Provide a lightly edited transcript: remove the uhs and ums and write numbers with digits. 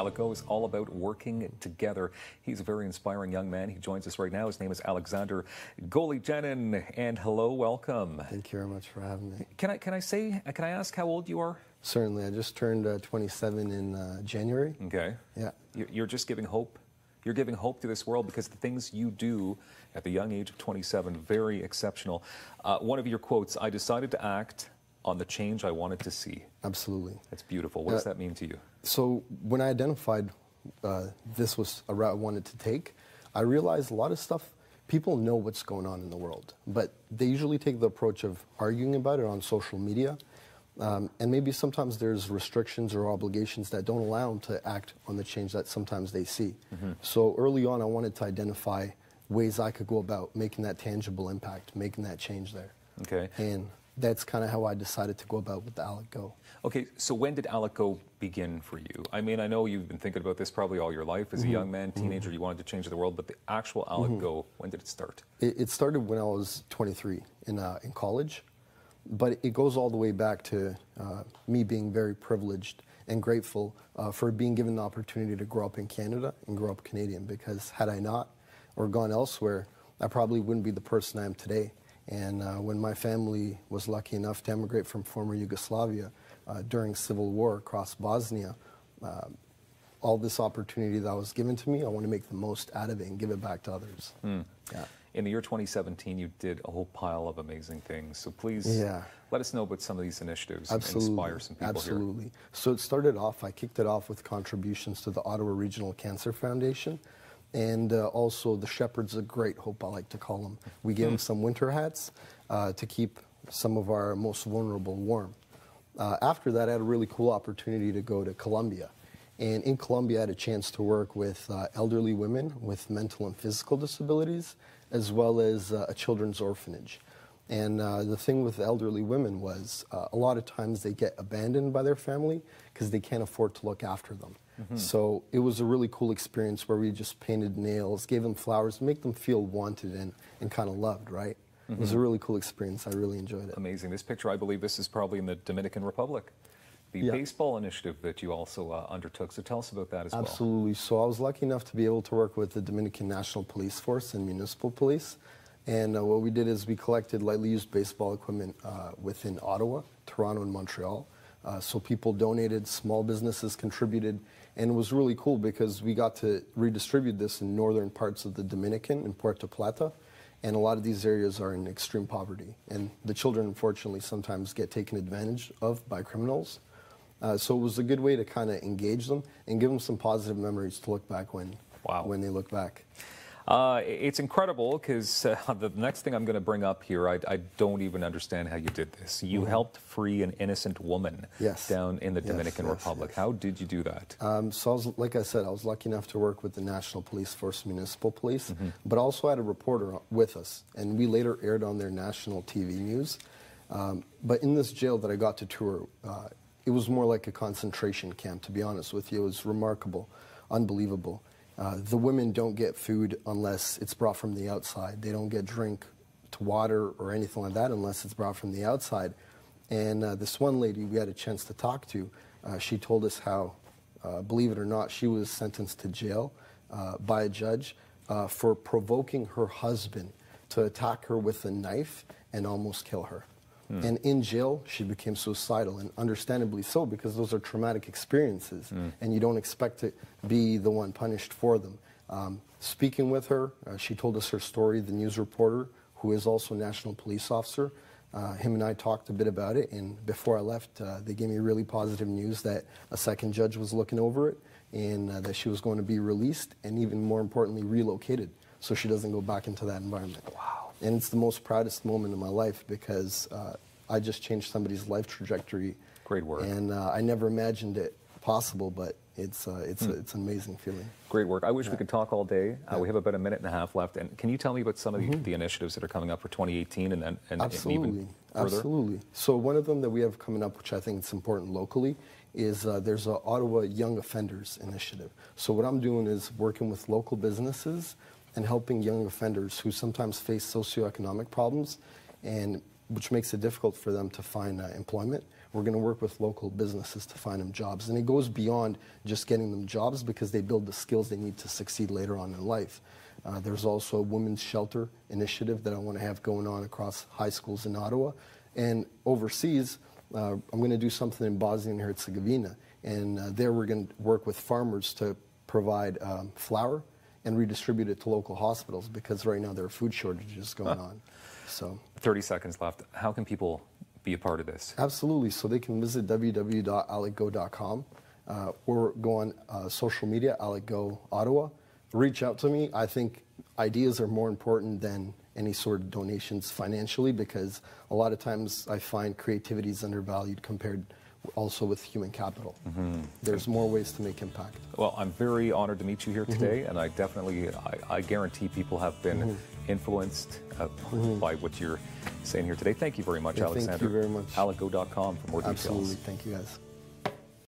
AlekGo is all about working together. He's a very inspiring young man. He joins us right now. His name is Aleksandar Golijanin. And hello, welcome. Thank you very much for having me. Can I ask how old you are? Certainly. I just turned 27 in January. Okay. Yeah. You're just giving hope. You're giving hope to this world because the things you do at the young age of 27, very exceptional. One of your quotes, "I decided to act on the change I wanted to see." Absolutely. That's beautiful. What does that mean to you? So when I identified this was a route I wanted to take, I realized a lot of stuff, people know what's going on in the world, but they usually take the approach of arguing about it on social media. And maybe sometimes there's restrictions or obligations that don't allow them to act on the change that sometimes they see. So early on, I wanted to identify ways I could go about making that tangible impact, making that change there. Okay. And that's kind of how I decided to go about with the AlekGo. Okay, so when did AlekGo begin for you? I mean, I know you've been thinking about this probably all your life. As a young man, teenager, you wanted to change the world, but the actual AlekGo, when did it start? It started when I was 23 in college. But it goes all the way back to me being very privileged and grateful for being given the opportunity to grow up in Canada and grow up Canadian, because had I not or gone elsewhere, I probably wouldn't be the person I am today. And when my family was lucky enough to emigrate from former Yugoslavia during civil war across Bosnia, all this opportunity that was given to me, I want to make the most out of it and give it back to others. Yeah. In the year 2017, you did a whole pile of amazing things. So please let us know about some of these initiatives and inspire some people here. Absolutely. So it started off, I kicked it off with contributions to the Ottawa Regional Cancer Foundation and also the Shepherds of Great Hope, I like to call them. We gave them some winter hats to keep some of our most vulnerable warm. After that, I had a really cool opportunity to go to Colombia. And in Colombia, I had a chance to work with elderly women with mental and physical disabilities, as well as a children's orphanage. And the thing with elderly women was a lot of times they get abandoned by their family because they can't afford to look after them. So it was a really cool experience where we just painted nails, gave them flowers, make them feel wanted and kind of loved, right? It was a really cool experience. I really enjoyed it. Amazing. This picture, I believe this is probably in the Dominican Republic. The baseball initiative that you also undertook. So tell us about that as well. Absolutely. So I was lucky enough to be able to work with the Dominican National Police Force and Municipal Police. And what we did is we collected lightly used baseball equipment within Ottawa, Toronto, and Montreal. So people donated, small businesses contributed, and it was really cool because we got to redistribute this in northern parts of the Dominican, in Puerto Plata. And a lot of these areas are in extreme poverty. And the children, unfortunately, sometimes get taken advantage of by criminals. So it was a good way to kind of engage them and give them some positive memories to look back when they look back. It's incredible because the next thing I'm going to bring up here, I don't even understand how you did this. You helped free an innocent woman down in the Dominican Republic. How did you do that? So like I said, I was lucky enough to work with the National Police Force, Municipal Police, but also had a reporter with us, and we later aired on their national TV news. But in this jail that I got to tour, it was more like a concentration camp, to be honest with you. It was remarkable, unbelievable. The women don't get food unless it's brought from the outside. They don't get drink to water or anything like that unless it's brought from the outside. And this one lady we had a chance to talk to, she told us how, believe it or not, she was sentenced to jail by a judge for provoking her husband to attack her with a knife and almost kill her. And in jail, she became suicidal, and understandably so, because those are traumatic experiences, and you don't expect to be the one punished for them. Speaking with her, she told us her story. The news reporter, who is also a national police officer, him and I talked a bit about it, and before I left, they gave me really positive news that a second judge was looking over it, and that she was going to be released, and even more importantly, relocated, so she doesn't go back into that environment. Wow. And it's the most proudest moment in my life because I just changed somebody's life trajectory. Great work. And I never imagined it possible, but it's an amazing feeling. Great work. I wish we could talk all day. We have about a minute and a half left. And can you tell me about some of the initiatives that are coming up for 2018 and even further? Absolutely. So one of them that we have coming up, which I think is important locally, is there's an Ottawa Young Offenders Initiative. So what I'm doing is working with local businesses and helping young offenders who sometimes face socioeconomic problems, and which makes it difficult for them to find employment. we're going to work with local businesses to find them jobs. And it goes beyond just getting them jobs because they build the skills they need to succeed later on in life. There's also a women's shelter initiative that I want to have going on across high schools in Ottawa. And overseas, I'm going to do something in Bosnia and Herzegovina. And there we're going to work with farmers to provide flour and redistribute it to local hospitals because right now there are food shortages going on. So 30 seconds left. How can people be a part of this? Absolutely. So they can visit www.alekgo.com or go on social media, AlekGo Ottawa. Reach out to me. I think ideas are more important than any sort of donations financially because a lot of times I find creativity is undervalued compared also with human capital. There's more ways to make impact. Well, I'm very honored to meet you here today, and I definitely, I guarantee people have been influenced by what you're saying here today. Thank you very much, Aleksandar. Thank you very much. AlekGo.com for more details. Absolutely. Thank you, guys.